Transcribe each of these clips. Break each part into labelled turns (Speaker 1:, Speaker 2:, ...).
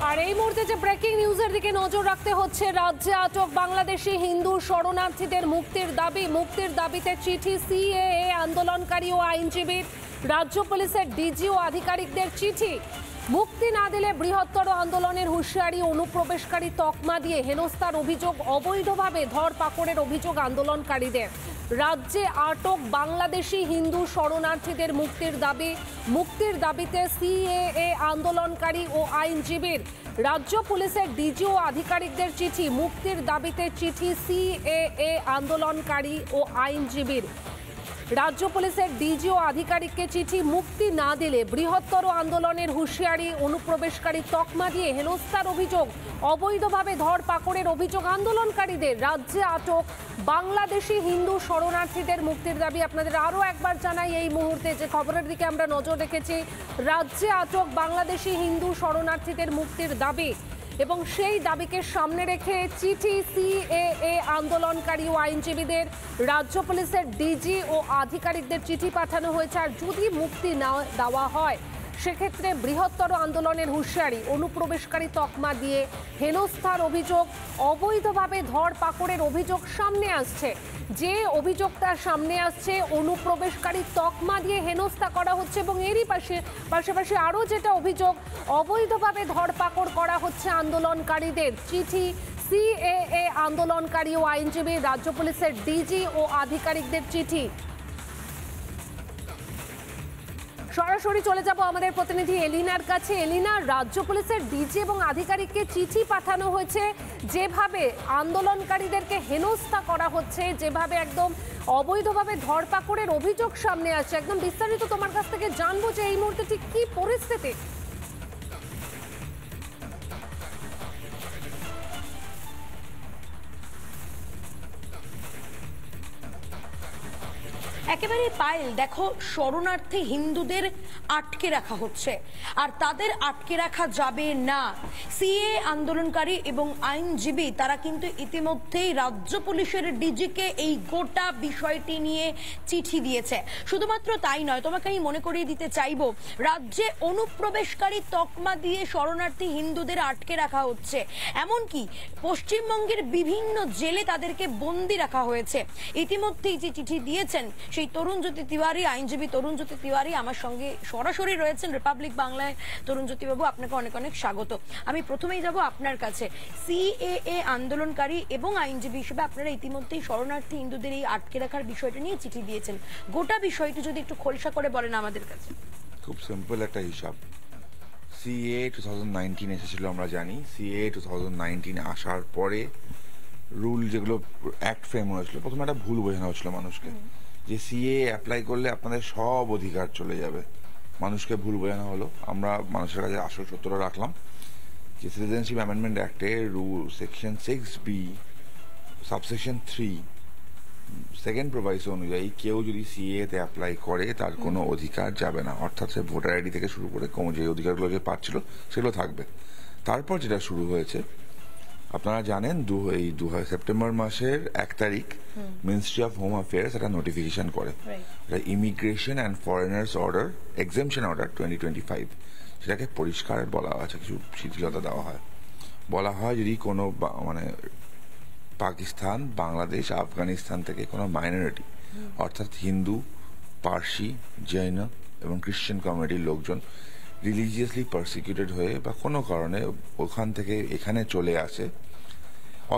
Speaker 1: আর এই মুহূর্তে যে ব্রেকিং নিউজের দিকে নজর রাখতে হচ্ছে, রাজ্যে আটক বাংলাদেশি হিন্দু শরণার্থীদের মুক্তির দাবিতে চিঠি সিএএ আন্দোলনকারী ও আইনজীবীর। রাজ্য পুলিশের ডিজি ও আধিকারিকদের চিঠি। মুক্তি না দিলে বৃহত্তর আন্দোলনের হুঁশিয়ারি। অনুপ্রবেশকারী তকমা দিয়ে হেনস্থার অভিযোগ, অবৈধভাবে ধরপাকড়ের অভিযোগ আন্দোলনকারীদের। রাজ্যে আটক বাংলাদেশি হিন্দু শরণার্থীদের মুক্তির দাবিতে সিএএ আন্দোলনকারী ও আইনজীবীর। রাজ্য পুলিশের ডিজি ও আধিকারিকদের চিঠি। মুক্তির দাবিতে চিঠি সিএএ আন্দোলনকারী ও আইনজীবীর। রাজ্য পুলিশের ডিজি ও আধিকারিককে চিঠি। মুক্তি না দিলে বৃহত্তর আন্দোলনের হুঁশিয়ারি। অনুপ্রবেশকারী তকমা দিয়ে হেনস্থার অভিযোগ, অবৈধভাবে ধরপাকড়ের অভিযোগ আন্দোলনকারীদের। রাজ্যে আটক বাংলাদেশি হিন্দু শরণার্থীদের মুক্তির দাবি। আপনাদের আরও একবার জানাই, এই মুহূর্তে যে খবরের দিকে আমরা নজর রেখেছি, রাজ্যে আটক বাংলাদেশি হিন্দু শরণার্থীদের মুক্তির দাবি এবং সেই দাবিকে সামনে রেখে চিঠি সিএএ আন্দোলনকারী ও আইনজীবীদের। রাজ্য পুলিশের ডিজি ও আধিকারিকদের চিঠি পাঠানো হয়েছে। আর যদি মুক্তি না দেওয়া হয় সেক্ষেত্রে বৃহত্তর আন্দোলনের হুঁশিয়ারি। অনুপ্রবেশকারী তকমা দিয়ে হেনস্থার অভিযোগ, অবৈধভাবে ধরপাকড়ের অভিযোগ সামনে আসছে। যে অভিযোগটা সামনে আসছে, অনুপ্রবেশকারী তকমা দিয়ে হেনস্থা করা হচ্ছে এবং এরই পাশাপাশি আরও যেটা অভিযোগ, অবৈধভাবে ধরপাকড় করা হচ্ছে আন্দোলনকারীদের। চিঠি সিএএ আন্দোলনকারী ও আইনজীবী। রাজ্য পুলিশের ডিজি ও আধিকারিকদের চিঠি। সরাসরি চলে যাব আমাদের প্রতিনিধি এলিনার কাছে। এলিনা, রাজ্য পুলিশের ডিজি এবং আধিকারিককে চিঠি পাঠানো হয়েছে, যেভাবে আন্দোলনকারীদেরকে হেনস্থা করা হচ্ছে, যেভাবে একদম অবৈধভাবে ধরপাকড়ের অভিযোগ সামনে আসছে, একদম বিস্তারিত তোমার কাছ থেকে জানবো যে এই মুহূর্তে ঠিক কি পরিস্থিতি।
Speaker 2: একেবারে পায়েল, দেখো, শরণার্থী হিন্দুদের আটকে রাখা হচ্ছে আর তাদের আটকে রাখা যাবে না। সিএ আন্দোলনকারী এবং আইনজীবী তারা কিন্তু ইতিমধ্যেই রাজ্য পুলিশের ডিজিকে এই গোটা বিষয়টি নিয়ে চিঠি দিয়েছে। শুধুমাত্র তাই নয়, তোমাকে আমি মনে করিয়ে দিতে চাইবো, রাজ্যে অনুপ্রবেশকারী তকমা দিয়ে শরণার্থী হিন্দুদের আটকে রাখা হচ্ছে। এমনকি পশ্চিমবঙ্গের বিভিন্ন জেলে তাদেরকে বন্দি রাখা হয়েছে। ইতিমধ্যেই যে চিঠি দিয়েছেন সেই তরুণজ্যোতি তিওয়ারি, আইনজীবী তরুণজ্যোতি তিওয়ারি আমার সঙ্গে সরাসরি রয়েছেন রিপাবলিক বাংলায়। তরুণজ্যোতি বাবু, আপনাকে অনেক অনেক স্বাগত। আমি প্রথমেই যাব আপনার কাছে। সিএএ আন্দোলনকারী এবং আইনজীবী হিসেবে আপনারা ইতিমধ্যেই শরণার্থী হিন্দুদের এই আটকে রাখার বিষয়টা নিয়ে চিঠি দিয়েছেন। গোটা বিষয়টি যদি একটু খোলসা করে বলেন আমাদের কাছে।
Speaker 3: খুব সিম্পল একটা হিসাব। সিএ 2019 এসেছিল, আমরা জানি। সিএ 2019 আসার পরে রুল যেগুলো অ্যাক্ট ফ্রেম হয়েছিল, প্রথমে একটা ভুল বোঝানো হচ্ছিল মানুষকে যে সিএ অ্যাপ্লাই করলে আপনাদের সব অধিকার চলে যাবে। মানুষকে ভুল বোঝানো হলো। আমরা মানুষের কাছে আসল সত্যটা রাখলাম যে সিটিজেনশিপ অ্যামেন্ডমেন্ট অ্যাক্টের rule section 6B subsection 3 second proviso অনুযায়ী কেউ যদি সিএ তে অ্যাপ্লাই করে তার কোনো অধিকার যাবে না। অর্থাৎ সে ভোটার আইডি থেকে শুরু করে যে অধিকারগুলো যে পাচ্ছিল সেগুলো থাকবে। তারপর যেটা শুরু হয়েছে, আপনারা জানেন, সেপ্টেম্বর মাসের 1 তারিখ মিনিস্ট্রি অফ হোম অ্যাফেয়ার্স একটা নোটিফিকেশন করে, immigration and foreigners order, exemption order 2025। সেটাকে পরিষ্কার বলা আছে, কিছু শিথিলতা দেওয়া হয়। বলা হয় যদি কোনো পাকিস্তান, বাংলাদেশ, আফগানিস্তান থেকে কোনো মাইনরিটি, অর্থাৎ হিন্দু, পার্সি, জৈন এবং খ্রিশ্চান কমিউনিটির লোকজন রিলিজিয়াসলি পারসিকিউটেড হয়ে বা কোনো কারণে ওখান থেকে এখানে চলে আসে,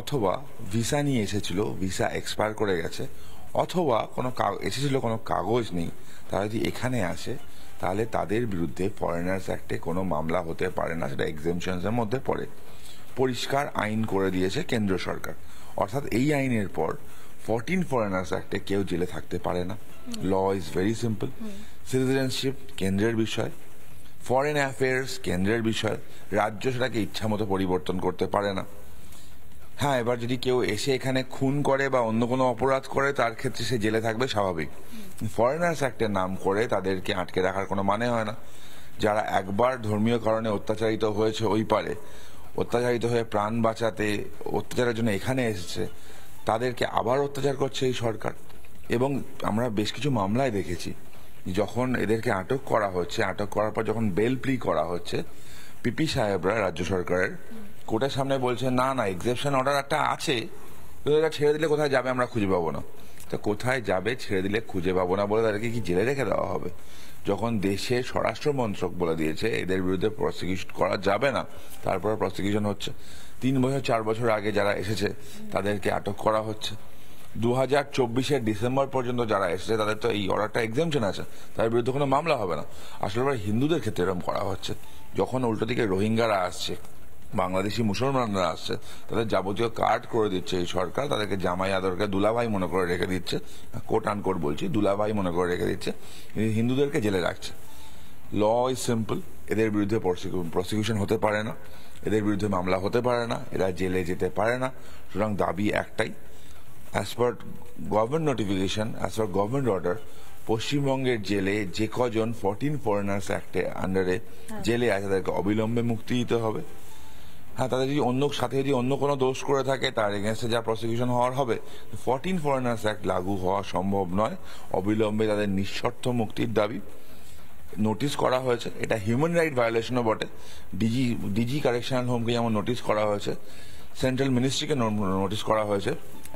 Speaker 3: অথবা ভিসা নিয়ে এসেছিল, ভিসা এক্সপায়ার করে গেছে, অথবা এসেছিল কোনো কাগজ নেই, তারা যদি এখানে আসে তাহলে তাদের বিরুদ্ধে ফরেনার্স অ্যাক্টে কোনো মামলা হতে পারে না। সেটা এক্সেমশনসের মধ্যে পড়ে। পরিষ্কার আইন করে দিয়েছে কেন্দ্র সরকার। অর্থাৎ এই আইনের পর 14 ফরেনার্স অ্যাক্টে কেউ জেলে থাকতে পারে না। Law is very simple. Citizenship কেন্দ্রের বিষয়, ফরেন অ্যাফেয়ার্স কেন্দ্রের বিষয়, রাজ্য সেটাকে ইচ্ছা মতো পরিবর্তন করতে পারে না। হ্যাঁ, এবার যদি কেউ এসে এখানে খুন করে বা অন্য কোনো অপরাধ করে তার ক্ষেত্রে সে জেলে থাকবে, স্বাভাবিক। ফরেনার্স অ্যাক্টের নাম করে তাদেরকে আটকে রাখার কোনো মানে হয় না। যারা একবার ধর্মীয় কারণে অত্যাচারিত হয়েছে ওই পারে, অত্যাচারিত হয়ে প্রাণ বাঁচাতে অত্যাচারের জন্য এখানে এসেছে, তাদেরকে আবার অত্যাচার করছে এই সরকার। এবং আমরা বেশ কিছু মামলায় দেখেছি যখন এদেরকে আটক করা হচ্ছে, আটক করার পর যখন বেল প্লি করা হচ্ছে, পিপি সাহেবরা রাজ্য সরকারের কোর্টের সামনে বলছে না না এক্সেপশন অর্ডার একটা আছে, তো এটা ছেড়ে দিলে কোথায় যাবে আমরা খুঁজে পাবো না। তো কোথায় যাবে ছেড়ে দিলে খুঁজে পাবো না বলে তাদেরকে কি জেলে রেখে দেওয়া হবে? যখন দেশের স্বরাষ্ট্র মন্ত্রক বলে দিয়েছে এদের বিরুদ্ধে প্রসিকিউশন করা যাবে না, তারপর প্রসিকিউশন হচ্ছে। 3 বছর 4 বছর আগে যারা এসেছে তাদেরকে আটক করা হচ্ছে। 2024 ডিসেম্বর পর্যন্ত যারা এসেছে তাদের তো এই অর্ডারটা এক্সামশন আছে, তাদের বিরুদ্ধে কোনো মামলা হবে না। আসলে হিন্দুদের ক্ষেত্রে এরকম করা হচ্ছে। যখন উল্টো দিকে রোহিঙ্গারা আসছে, বাংলাদেশি মুসলমানরা আসছে, তাদের যাবতীয় কার্ড করে দিচ্ছে এই সরকার, তাদেরকে জামাই আদরকে দুলাভাই মনে করে রেখে দিচ্ছে, কোট আনকোট বলছি, দুলাভাই মনে করে রেখে দিচ্ছে, হিন্দুদেরকে জেলে রাখছে। ল ইজ সিম্পল, এদের বিরুদ্ধে প্রসিকিউশন হতে পারে না, এদের বিরুদ্ধে মামলা হতে পারে না, এরা জেলে যেতে পারে না। সুতরাং দাবি একটাই, as per government notification, as per government order, পশ্চিমবঙ্গের জেলে যে কজন 14 ফরেনার্স অ্যাক্টে আন্ডারে জেলে আছে তাদেরকে অবিলম্বে মুক্তি দিতে হবে। হ্যাঁ, তাদের যদি অন্য কোনো দোষ করে থাকে তার এগেনস্টে যা প্রসিকিউশন হওয়ার হবে। 14 ফরেনার্স অ্যাক্ট লাগু হওয়া সম্ভব নয়, অবিলম্বে তাদের নিঃশর্ত মুক্তির দাবি। নোটিশ করা হয়েছে, এটা হিউম্যান রাইট ভায়োলেশনও বটে। ডিজি কারেকশনাল হোমকে যেমন নোটিশ করা হয়েছে, সেন্ট্রাল মিনিস্ট্রিকে নোটিশ করা হয়েছে,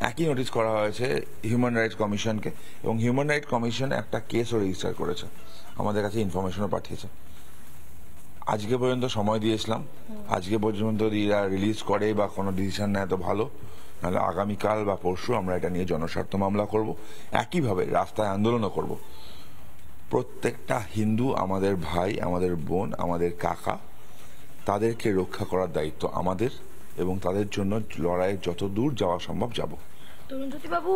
Speaker 3: একই নোটিশ করা হয়েছে হিউম্যান রাইটস কমিশনকে, এবং হিউম্যান রাইটস কমিশন একটা কেসও রেজিস্টার করেছে, আমাদের কাছে ইনফরমেশনও পাঠিয়েছে। আজকে পর্যন্ত সময় দিয়েছিলাম, আজকে পর্যন্ত এরা রিলিজ করে বা কোনো ডিসিশন নেয় তো ভালো, নাহলে আগামীকাল বা পরশু আমরা এটা নিয়ে জনস্বার্থ মামলা করব, একইভাবে রাস্তায় আন্দোলনও করব। প্রত্যেকটা হিন্দু আমাদের ভাই, আমাদের বোন, আমাদের কাকা, তাদেরকে রক্ষা করার দায়িত্ব আমাদের, এবং তাদের জন্য লড়াইয়ে যত দূর যাওয়া সম্ভব যাব।
Speaker 2: তরুণজ্যোতি বাবু,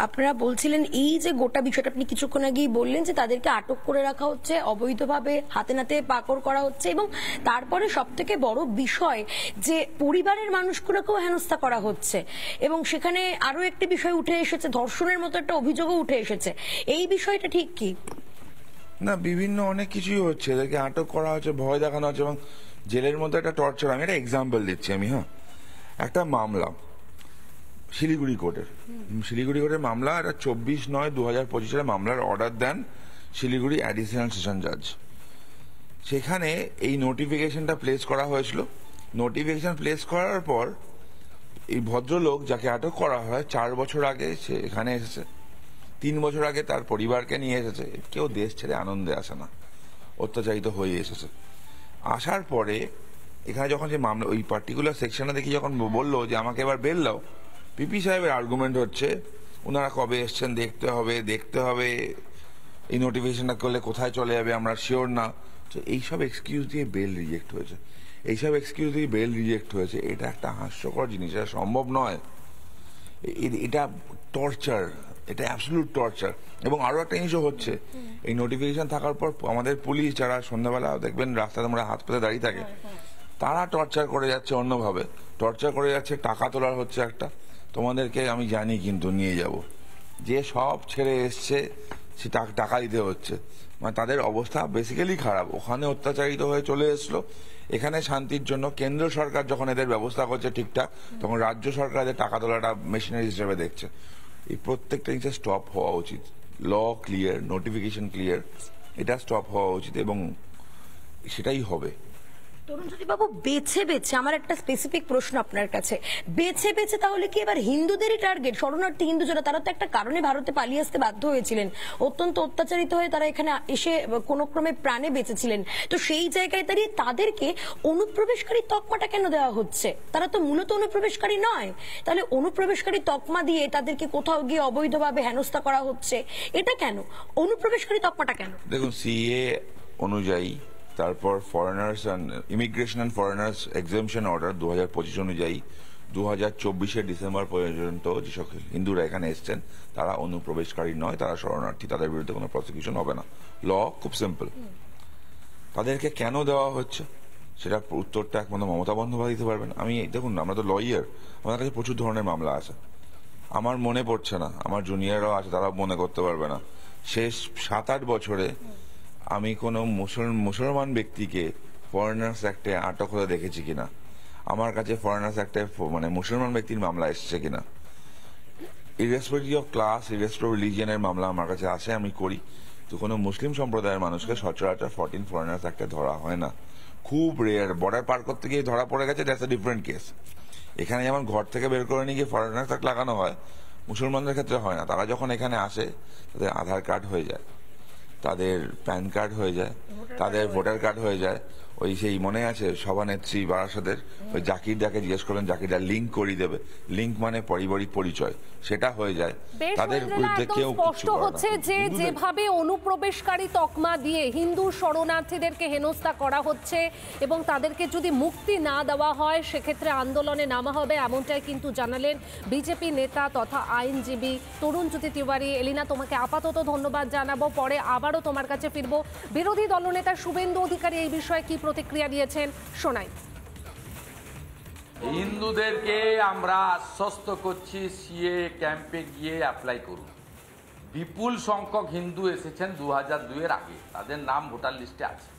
Speaker 2: আপনারা বলছিলেন এই যে গোটা বিষয়টা আপনি কিছুক্ষণ আগেই বললেন যে তাদেরকে আটক করে রাখা হচ্ছে, অবৈধভাবে হাতে নাতে পাকড় করা হচ্ছে, এবং তারপরে সব থেকে বড় বিষয় যে পরিবারের মানুষগুলোকেও হেনস্থা করা হচ্ছে, এবং সেখানে আরো একটি বিষয় উঠে এসেছে, ধর্ষণের মতো একটা অভিযোগও উঠে এসেছে। এই বিষয়টা ঠিক কি?
Speaker 3: না, বিভিন্ন অনেক কিছুই হচ্ছে, এদেরকে আটক করা হচ্ছে, ভয় দেখানো হচ্ছে, এবং জেলের মধ্যে একটা টর্চার। আমি একটা এক্সাম্পল দিচ্ছি। একটা মামলা শিলিগুড়ি কোর্টের মামলা, এটা 24/9/2025 মামলার অর্ডার দেন শিলিগুড়ি অ্যাডিশনাল সেশন জাজ। সেখানে এই নোটিফিকেশনটা প্লেস করা হয়েছিল। নোটিফিকেশন প্লেস করার পর এই ভদ্রলোক যাকে আটক করা হয় 4 বছর আগে সে এখানে এসেছে, 3 বছর আগে তার পরিবারকে নিয়ে এসেছে। কেউ দেশ ছেড়ে আনন্দে আসে না, অত্যাচারিত হয়ে এসেছে। আসার পরে এখানে যখন যে মামলা ওই পার্টিকুলার সেকশনে দেখি, যখন বললো যে আমাকে এবার বেল দাও, পিপি সাহেবের আর্গুমেন্ট হচ্ছে ওনারা কবে এসছেন দেখতে হবে, এই নোটিফিকেশনটা করলে কোথায় চলে যাবে আমরা শিওর না। তো এইসব এক্সকিউজ দিয়ে বেল রিজেক্ট হয়েছে। এটা একটা হাস্যকর জিনিস, এটা সম্ভব নয়, এটা টর্চার, এটা অ্যাবসলিউট টর্চার। এবং আরো একটা জিনিসও হচ্ছে, এই নোটিফিকেশন থাকার পর আমাদের পুলিশ যারা সন্ধ্যাবেলা দেখবেন রাস্তায় তোমরা হাত পেতে দাঁড়িয়ে থাকে, তারা টর্চার করে যাচ্ছে, অন্যভাবে টর্চার করে যাচ্ছে। টাকা তোলার হচ্ছে একটা, তোমাদেরকে আমি জানি কিন্তু নিয়ে যাব, যে সব ছেড়ে এসছে সে টাকা দিতে হচ্ছে। মানে তাদের অবস্থা বেসিক্যালি খারাপ। ওখানে অত্যাচারিত হয়ে চলে এসলো, এখানে শান্তির জন্য কেন্দ্র সরকার যখন এদের ব্যবস্থা করছে ঠিকঠাক, তখন রাজ্য সরকার এদের টাকা তোলাটা মেশিনারি হিসেবে দেখছে। এই প্রত্যেকটা জিনিসের স্টপ হওয়া উচিত। ল ক্লিয়ার, নোটিফিকেশন ক্লিয়ার, এটা স্টপ হওয়া উচিত, এবং সেটাই হবে।
Speaker 2: তরুণজ্যোতি বাবু, বেছে আমার একটা স্পেসিফিক প্রশ্ন আপনার কাছে, বেছে তাহলে কি এবার হিন্দুদেরই টার্গেট? শরণার্থী হিন্দু যারা, তারা তো একটা কারণে ভারতে পালিয়ে আসতে বাধ্য হয়েছিলেন, অত্যন্ত অত্যাচারিত হয়ে তারা এখানে এসে কোনো ক্রমে প্রাণে বেঁচেছিলেন। তো সেই জায়গায় দাঁড়িয়ে তাদেরকে অনুপ্রবেশকারী তকমাটা কেন দেওয়া হচ্ছে? তারা তো মূলত অনুপ্রবেশকারী নয়, তাহলে অনুপ্রবেশকারী তকমা দিয়ে তাদেরকে কোথাও গিয়ে অবৈধভাবে হেনস্থা করা হচ্ছে, এটা কেন? অনুপ্রবেশকারী তকমাটা কেন?
Speaker 3: দেখুন, সিএ অনুযায়ী, তারপর foreigners and immigration and foreigners exemption order 2025 অনুযায়ী 2024 ডিসেম্বর পর্যন্ত যেসব হিন্দুরা এখানে এসছেন তারা অনুপ্রবেশকারী নয়, তারা শরণার্থী, তাদের বিরুদ্ধে কোনো প্রসিকিউশন হবে না। ল খুব সিম্পল। তাদেরকে কেন দেওয়া হচ্ছে সেটা উত্তরটা একমাত্র মমতা বন্দ্যোপাধ্যায় দিতে পারবেন। দেখুন, আমরা তো লয়ার, আমাদের কাছে প্রচুর ধরনের মামলা আছে, আমার মনে পড়ছে না, আমার জুনিয়ররাও আছে, তারা মনে করতে পারবে না। শেষ 7-8 বছরে আমি কোনো মুসলমান ব্যক্তিকে ফরেনার্স অ্যাক্টে আটক হতে দেখেছি কিনা, আমার কাছে ফরেনার্স অ্যাক্টে মানে মুসলমান ব্যক্তির মামলা এসেছে কিনা, ইরেসপেক্টিভ অফ ক্লাস, ইরেসপেক্টিভ রিলিজিয়নের মামলা আমার কাছে আসে, আমি করি। তো কোনো মুসলিম সম্প্রদায়ের মানুষকে সচরাচর 14 ফরেনার্স অ্যাক্টে ধরা হয় না। খুব রেয়ার। বর্ডার পার করতে গিয়ে ধরা পড়ে গেছে, দ্যাটস আ ডিফারেন্ট কেস। এখানে যেমন ঘর থেকে বের করে নিয়ে গিয়ে ফরেনার ট্যাগ লাগানো হয়, মুসলমানদের ক্ষেত্রে হয় না। তারা যখন এখানে আসে তাদের আধার কার্ড হয়ে যায়, তাদের প্যান কার্ড হয়ে যায়, তাদের ভোটার কার্ড হয়ে যায়। ওই সেই মনে আছে সভানেত্রী বারাসাতের ওই জাকিরদাকে জিজ্ঞেস করলেন, জাকিরদা লিঙ্ক করিয়ে দেবে। লিঙ্ক মানে পারিবারিক পরিচয়, সেটা হয়ে যায়। তাদের বিরুদ্ধে কেউ
Speaker 1: স্পষ্ট হচ্ছে যে যেভাবে অনুপ্রবেশকারী তকমা দিয়ে হিন্দু শরণার্থীদেরকে হেনস্থা করা হচ্ছে এবং তাদেরকে যদি মুক্তি না দেওয়া হয় সেক্ষেত্রে আন্দোলনে নামা হবে, এমনটাই কিন্তু জানালেন বিজেপি নেতা তথা আইনজীবী তরুণজ্যোতি তিওয়ারি। এলিনা, তোমাকে আপাতত ধন্যবাদ জানাবো, পরে আবারও তোমার কাছে ফিরবো। বিরোধী দলনেতা শুভেন্দু অধিকারী এই বিষয়ে কি প্রতিক্রিয়া দিয়েছেন শোনাই।
Speaker 4: হিন্দুদেরকে আমরা আশ্বস্ত করছি সিএ ক্যাম্পে গিয়ে অ্যাপ্লাই করুন। বিপুল সংখ্যক হিন্দু এসেছেন 2002-এর আগে, তাদের নাম ভোটার লিস্টে আছে।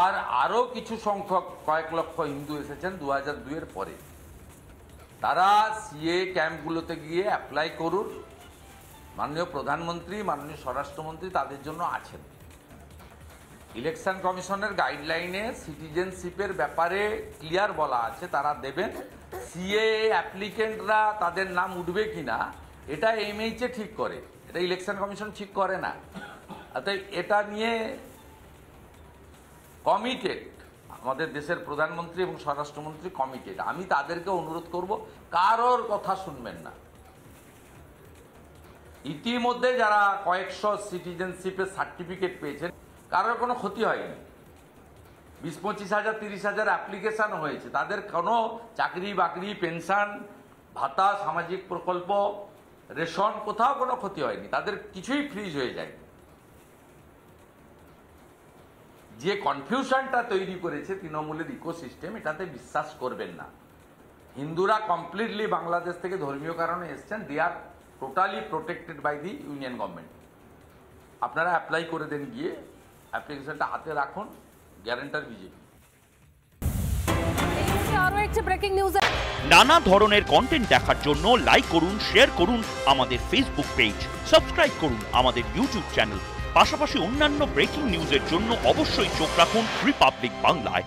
Speaker 4: আর আরো কিছু সংখ্যক কয়েক লক্ষ হিন্দু এসেছেন 2002-এর পরে। তারা সিএ ক্যাম্পগুলোতে গিয়ে অ্যাপ্লাই করুন। মাননীয় প্রধানমন্ত্রী, মাননীয় স্বরাষ্ট্রমন্ত্রী তাদের জন্য আছেন। ইলেকশন কমিশনের গাইডলাইনে সিটিজেনশিপের ব্যাপারে ক্লিয়ার বলা আছে, তারা দেবেন। সিএ অ্যাপ্লিকেন্টরা তাদের নাম উঠবে কিনা এটা এমএইচএ ঠিক করে, এটা ইলেকশন কমিশন ঠিক করে না। অতএব এটা নিয়ে কমিটেড আমাদের দেশের প্রধানমন্ত্রী এবং স্বরাষ্ট্রমন্ত্রী কমিটেড। আমি তাদেরকে অনুরোধ করব, কারোর কথা শুনবেন না। ইতিমধ্যে যারা কয়েকশো সিটিজেনশিপের সার্টিফিকেট পেয়েছেন কারোর কোনো ক্ষতি হয়নি। 20-25 হাজার 30 হাজার অ্যাপ্লিকেশন হয়েছে, তাদের কোনো চাকরি বাকরি, পেনশন, ভাতা, সামাজিক প্রকল্প, রেশন কোথাও কোনো ক্ষতি হয়নি, তাদের কিছুই ফ্রিজ হয়ে যায়। যে কনফিউশনটা তৈরি করেছে তৃণমূলের ইকোসিস্টেম, এটাতে বিশ্বাস করবেন না। হিন্দুরা কমপ্লিটলি বাংলাদেশ থেকে ধর্মীয় কারণে এসছেন, they are totally protected by the union government. আপনারা অ্যাপ্লাই করে দেন, গিয়ে অ্যাপ্লিকেশনটা হাতে রাখুন, গ্যারান্টার বিজেপি।
Speaker 1: আরো একটি ব্রেকিং নিউজ।
Speaker 5: নানা ধরনের কন্টেন্ট দেখার জন্য লাইক করুন, শেয়ার করুন আমাদের ফেসবুক পেজ, সাবস্ক্রাইব করুন আমাদের ইউটিউব চ্যানেল। পাশাপাশি অন্যান্য ব্রেকিং নিউজের জন্য অবশ্যই চোখ রাখুন রিপাবলিক বাংলায়।